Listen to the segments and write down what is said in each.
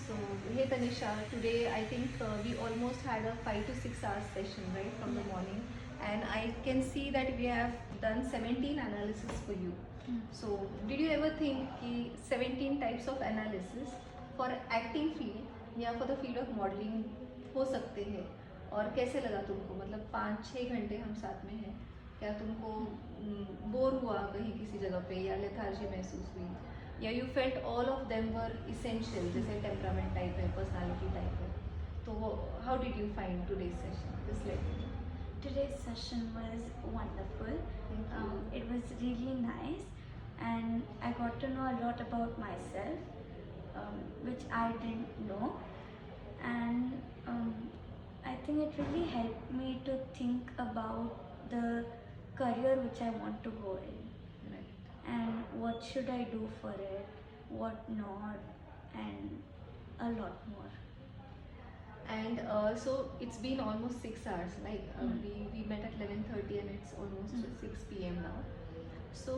So, hey Tanisha, today I think we almost had a 5 to 6 hours session, right, from the Yeah. morning, and I can see that we have done 17 analysis for you. So, did you ever think कि 17 types of analysis for acting field या for the field of modeling हो सकते हैं? और कैसे लगा तुमको? मतलब 5-6 घंटे हम साथ में हैं, क्या तुमको बोर हुआ कहीं किसी जगह पे या लेथार्जी महसूस हुई, या you felt all of them were essential, जैसे टेम्परामेंट टाइप है, पर्सनालिटी टाइप है, तो वो how did you find today's session? This let me know. Today's session was wonderful. Thank you. It was really nice, and I got to know a lot about myself, which I didn't know. And I think it really helped me to think about the career which I want to go in, Right. and what should I do for it, what not, and a lot more. And so it's been almost 6 hours, like we met at 11:30 and it's almost 6 p.m. now. So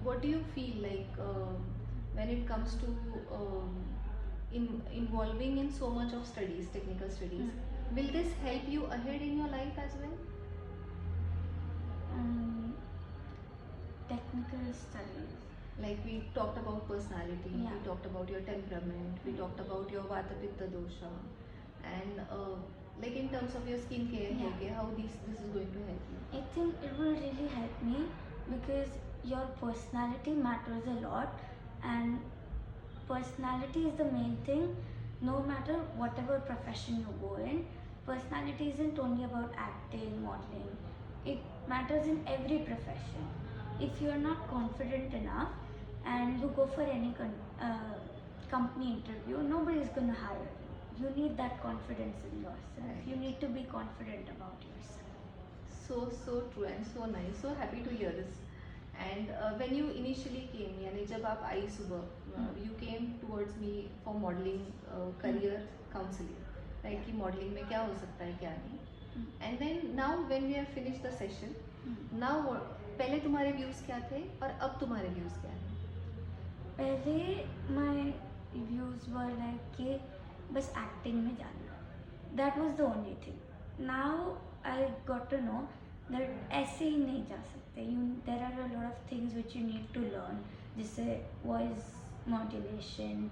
what do you feel like when it comes to involving in so much of studies, technical studies? Will this help you ahead in your life as well? Technical studies. Like we talked about personality, Yeah. we talked about your temperament, we talked about your vata pitta dosha, and like in terms of your skincare, Yeah. hair care, how this is going to help you? I think it will really help me because your personality matters a lot, and personality is the main thing. No matter whatever profession you go in, personality isn't only about acting, modeling. It matters in every profession. If you are not confident enough and you go for any company interview, nobody is going to hire you. You need that confidence in yourself. Right. You need to be confident about yourself. So true and so nice. So happy to hear this. And when you initially came, यानी जब आप आई सुबह, you came towards me for modeling career counseling, right? कि modeling में क्या हो सकता है क्या नहीं. And then now when we have finished the session, now पहले तुम्हारे views क्या थे और अब तुम्हारे views क्या हैं? पहले my views were like कि बस acting में जाना. That was the only thing. Now I got to know that ऐसे ही नहीं जा सकते. There are a lot of things which you need to learn, जैसे voice modulation,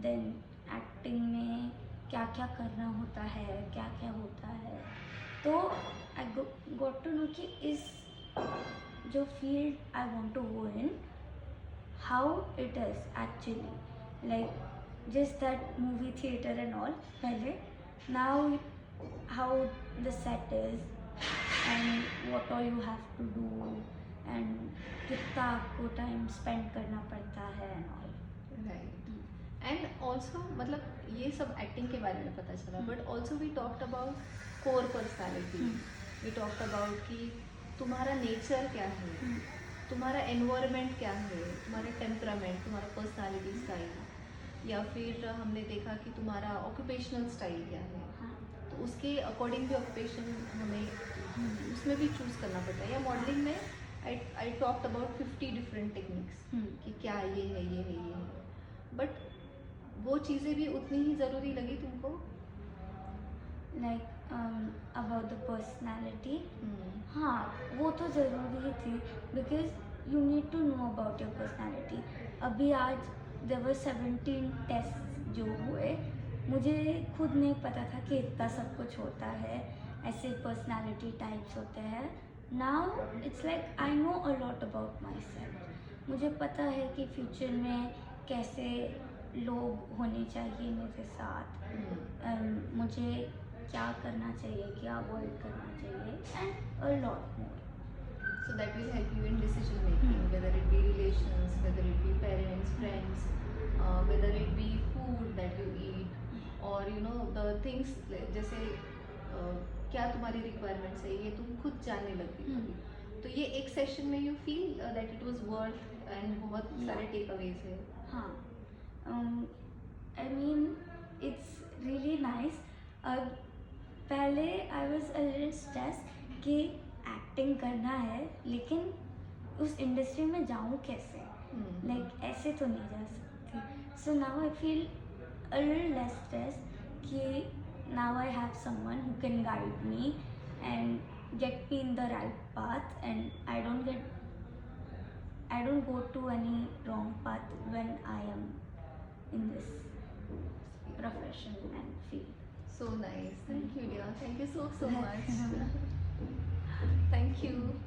then acting में क्या क्या करना होता है, क्या क्या होता है. तो I got to know कि इस जो field I want to go in, how it is actually, like just that movie theater and all pehle. Now how the set is and what all you have to do and कितना आपको time spend करना पड़ता है and all. Right. And also मतलब ये सब acting के बारे में पता चला, but also we talked about core personality. We talked about कि तुम्हारा नेचर क्या है, तुम्हारा एनवायरनमेंट क्या है, तुम्हारा टेम्परामेंट, तुम्हारा पर्सनालिटी स्टाइल, या फिर हमने देखा कि तुम्हारा ऑक्यूपेशनल स्टाइल क्या है. तो उसके अकॉर्डिंग भी ऑक्यूपेशन हमें उसमें भी चूज़ करना पड़ता है. या मॉडलिंग में I talked about 50 different techniques कि क्या ये है, ये है, ये है. बट वो चीज़ें भी उतनी ही ज़रूरी लगी तुमको? like about the personality. हाँ, वो तो ज़रूरी ही थी because you need to know about your personality. अभी आज there were 17 tests जो हुए, मुझे खुद नहीं पता था कि इतना सब कुछ होता है, ऐसे personality types होते हैं. Now it's like I know a lot about myself. मुझे पता है कि फ्यूचर में कैसे लोग होने चाहिए मेरे साथ, मुझे क्या करना चाहिए, क्या अवॉइड करना चाहिए, and a lot more. So that will help you in decision making, whether it be relations, whether it be parents, friends, whether it be food that you eat, or you know the things जैसे क्या तुम्हारी requirements है, ये तुम खुद जानने लगती हो. तो ये एक सेशन में you feel that it was worth and बहुत सारे टेक अवेज है. हाँ, I mean it's really nice. अब पहले I was a little stress कि एक्टिंग करना है लेकिन उस इंडस्ट्री में जाऊँ कैसे, लाइक ऐसे तो नहीं जा सकती. So now I feel a little less stress कि now I have someone who can guide me and get me in the right path, and I don't go to any wrong path when I am in this profession and field. So nice. Thank you, dear. Thank you so much. Thank you.